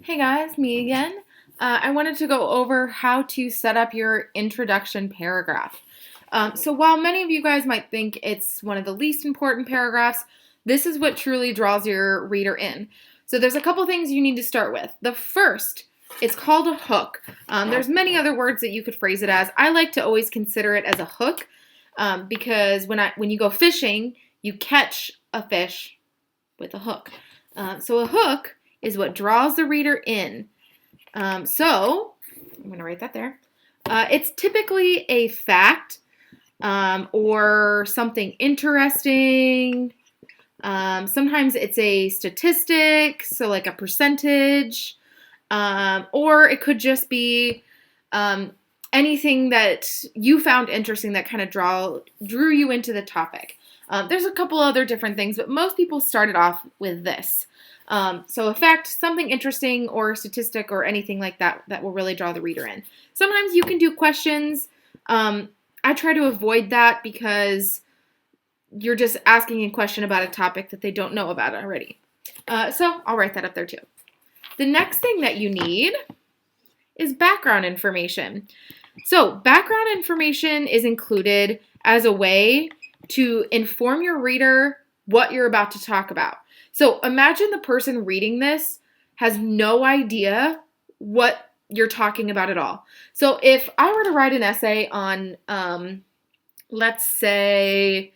Hey guys, me again. I wanted to go over how to set up your introduction paragraph. So while many of you guys might think it's one of the least important paragraphs, this is what truly draws your reader in. So there's a couple things you need to start with. The first, it's called a hook. There's many other words that you could phrase it as. I like to always consider it as a hook because when you go fishing, you catch a fish with a hook. So a hook is what draws the reader in. So I'm going to write that there. It's typically a fact or something interesting. Sometimes it's a statistic, so like a percentage, or it could just be anything that you found interesting that kind of drew you into the topic. There's a couple other different things, but most people started off with this. So a fact, something interesting, or a statistic, or anything like that that will really draw the reader in. Sometimes you can do questions. I try to avoid that because you're just asking a question about a topic that they don't know about already. So I'll write that up there too. The next thing that you need is background information. So background information is included as a way to inform your reader what you're about to talk about. So imagine the person reading this has no idea what you're talking about at all. So if I were to write an essay on, let's say,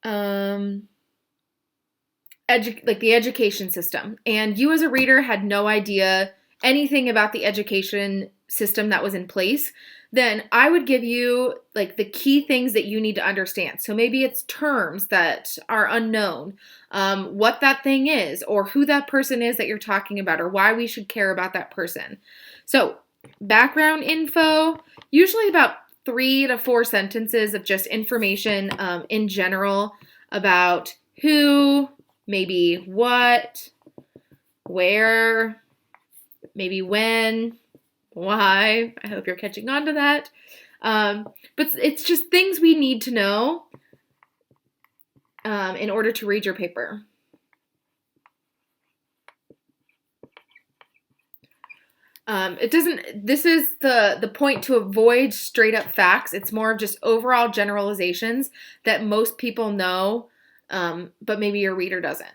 like the education system, and you as a reader had no idea anything about the education system that was in place, then I would give you like the key things that you need to understand. So maybe it's terms that are unknown, what that thing is, or who that person is that you're talking about, or why we should care about that person. So background info, usually about 3 to 4 sentences of just information in general about who, maybe what, where, maybe when, why. I hope you're catching on to that. But it's just things we need to know in order to read your paper. This is the point to avoid straight up facts. It's more of just overall generalizations that most people know, but maybe your reader doesn't.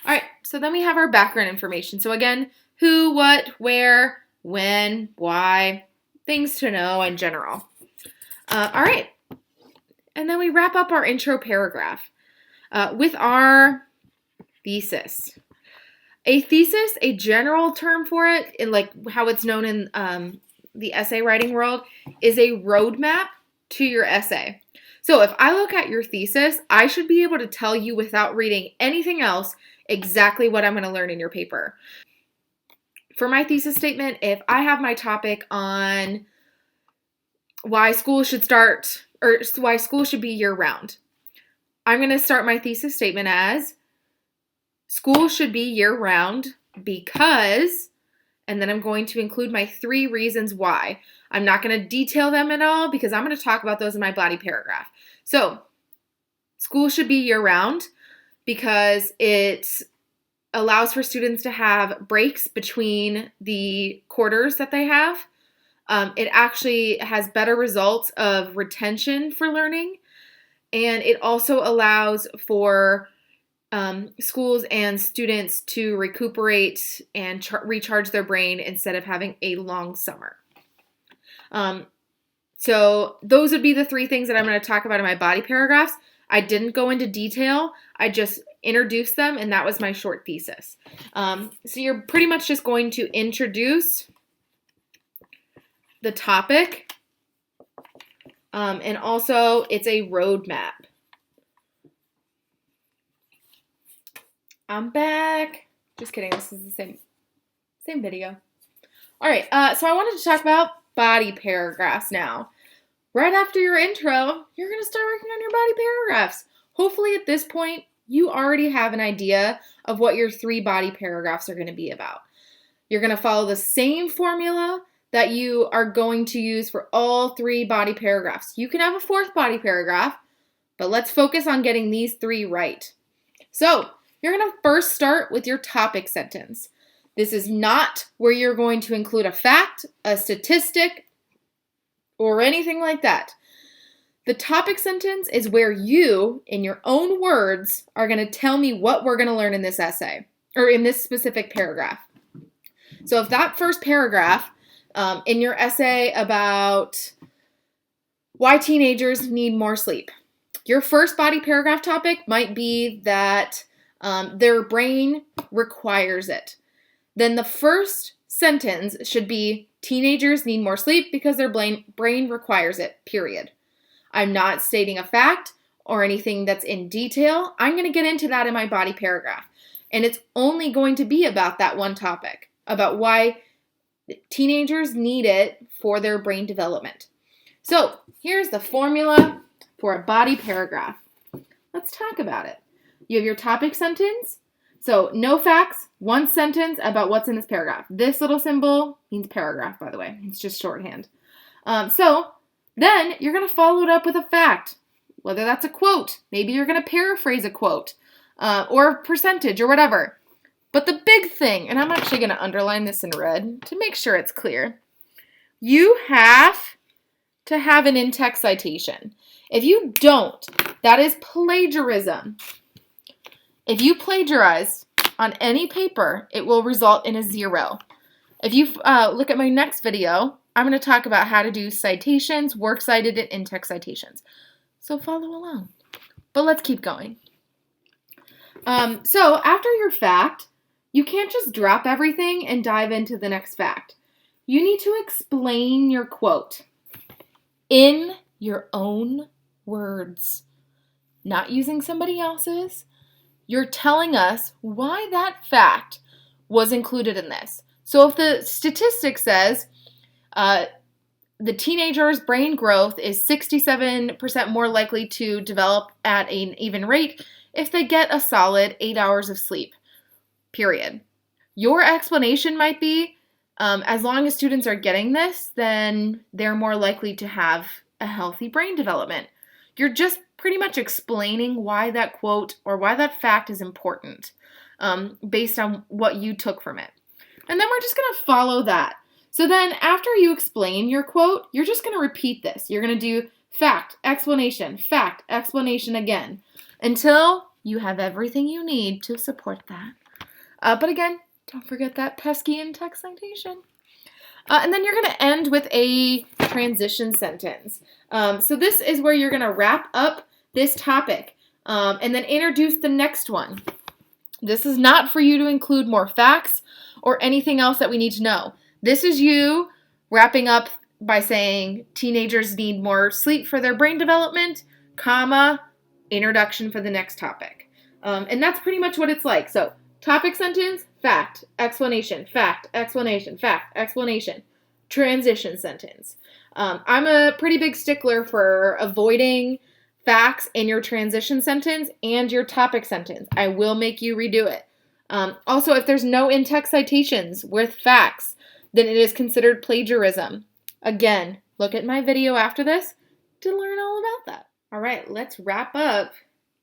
All right, so then we have our background information. So again, who, what, where, when, why, things to know in general. All right, and then we wrap up our intro paragraph with our thesis. A thesis, a general term for it, in like how it's known in the essay writing world, is a roadmap to your essay. So if I look at your thesis, I should be able to tell you without reading anything else exactly what I'm going to learn in your paper. For my thesis statement, if I have my topic on why school should start, or why school should be year-round, I'm going to start my thesis statement as school should be year-round because, and then I'm going to include my 3 reasons why. I'm not going to detail them at all because I'm going to talk about those in my body paragraph. So, school should be year-round because it allows for students to have breaks between the quarters that they have. It actually has better results of retention for learning, and it also allows for schools and students to recuperate and recharge their brain instead of having a long summer. So those would be the 3 things that I'm going to talk about in my body paragraphs. I didn't go into detail. I just introduced them, and that was my short thesis. So you're pretty much just going to introduce the topic, and also it's a roadmap. I'm back. Just kidding. This is the same video. All right. So I wanted to talk about body paragraphs now. Right after your intro, you're going to start working on your body paragraphs. Hopefully at this point, you already have an idea of what your 3 body paragraphs are going to be about. You're going to follow the same formula that you are going to use for all 3 body paragraphs. You can have a 4th body paragraph, but let's focus on getting these 3 right. So you're going to first start with your topic sentence. This is not where you're going to include a fact, a statistic, or anything like that. The topic sentence is where you, in your own words, are going to tell me what we're going to learn in this essay, or in this specific paragraph. So if that first paragraph in your essay about why teenagers need more sleep, your first body paragraph topic might be that their brain requires it. Then the first sentence should be teenagers need more sleep because their brain requires it, period. I'm not stating a fact or anything that's in detail. I'm going to get into that in my body paragraph. And it's only going to be about that one topic, about why teenagers need it for their brain development. So here's the formula for a body paragraph. Let's talk about it. You have your topic sentence. So no facts, one sentence about what's in this paragraph. This little symbol means paragraph, by the way. It's just shorthand. So then you're going to follow it up with a fact, whether that's a quote. Maybe you're going to paraphrase a quote or a percentage or whatever. But the big thing, and I'm actually going to underline this in red to make sure it's clear, you have to have an in-text citation. If you don't, that is plagiarism. If you plagiarize on any paper, it will result in a 0. If you look at my next video, I'm going to talk about how to do citations, works cited, and in-text citations. So follow along. But let's keep going. So after your fact, you can't just drop everything and dive into the next fact. You need to explain your quote in your own words, not using somebody else's. You're telling us why that fact was included in this. So if the statistic says the teenager's brain growth is 67% more likely to develop at an even rate if they get a solid 8 hours of sleep, period. Your explanation might be, as long as students are getting this, then they're more likely to have a healthy brain development. You're just pretty much explaining why that quote or why that fact is important based on what you took from it. And then we're just going to follow that. So then after you explain your quote, you're just going to repeat this. You're going to do fact, explanation again, until you have everything you need to support that. But again, don't forget that pesky in-text citation. And then you're going to end with a transition sentence. So this is where you're going to wrap up this topic and then introduce the next one. This is not for you to include more facts or anything else that we need to know. This is you wrapping up by saying teenagers need more sleep for their brain development, comma, introduction for the next topic. And that's pretty much what it's like. So topic sentence, fact, explanation, transition sentence. I'm a pretty big stickler for avoiding facts in your transition sentence and your topic sentence. I will make you redo it. Also, if there's no in-text citations with facts, then it is considered plagiarism. Again, look at my video after this to learn all about that. All right, let's wrap up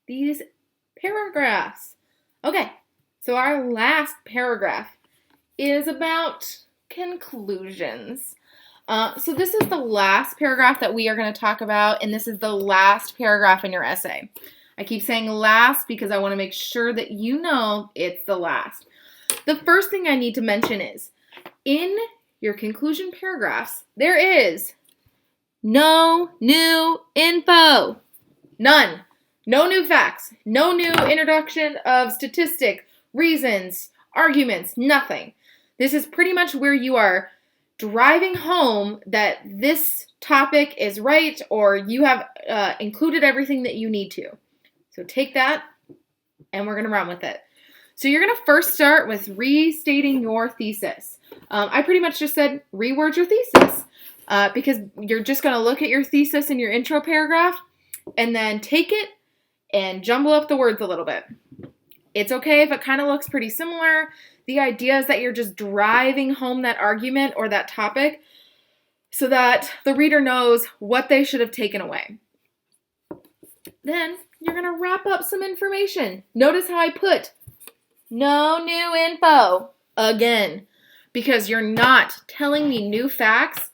these paragraphs. Okay, so our last paragraph is about conclusions. So this is the last paragraph that we are going to talk about, and this is the last paragraph in your essay. I keep saying last because I want to make sure that you know it's the last. The first thing I need to mention is, in your conclusion paragraphs, there is no new info. None. No new facts. No new introduction of statistic, reasons, arguments, nothing. This is pretty much where you are driving home that this topic is right or you have included everything that you need to. So take that and we're going to run with it. So you're going to first start with restating your thesis. I pretty much just said reword your thesis because you're just going to look at your thesis in your intro paragraph and then take it and jumble up the words a little bit. It's okay if it kind of looks pretty similar. The idea is that you're just driving home that argument or that topic so that the reader knows what they should have taken away. Then you're going to wrap up some information. Notice how I put No new info. Again. Because you're not telling me new facts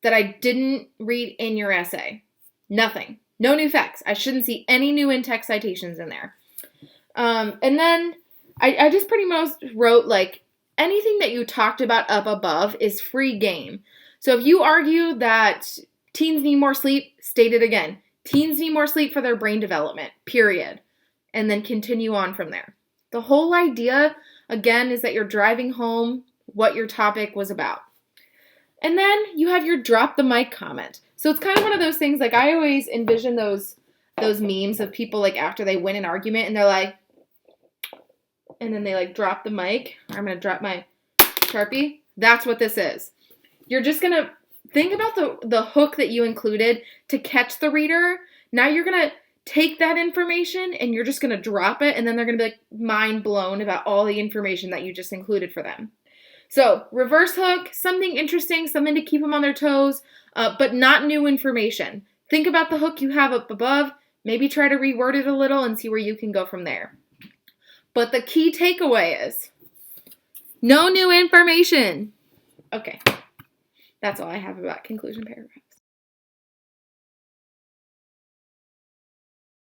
that I didn't read in your essay. Nothing. No new facts. I shouldn't see any new in-text citations in there. And then I just pretty much wrote, like, anything that you talked about up above is free game. So if you argue that teens need more sleep, state it again. Teens need more sleep for their brain development, period. And then continue on from there. The whole idea, again, is that you're driving home what your topic was about. And then you have your drop the mic comment. So it's kind of one of those things, like, I always envision those memes of people, like, after they win an argument and they're like, and then they, like, drop the mic. I'm going to drop my Sharpie. That's what this is. You're just going to think about the hook that you included to catch the reader. Now you're going to take that information and you're just going to drop it, and then they're going to be, like, mind blown about all the information that you just included for them. So reverse hook, something interesting, something to keep them on their toes, but not new information. Think about the hook you have up above. Maybe try to reword it a little and see where you can go from there. But the key takeaway is no new information. Okay, that's all I have about conclusion paragraph.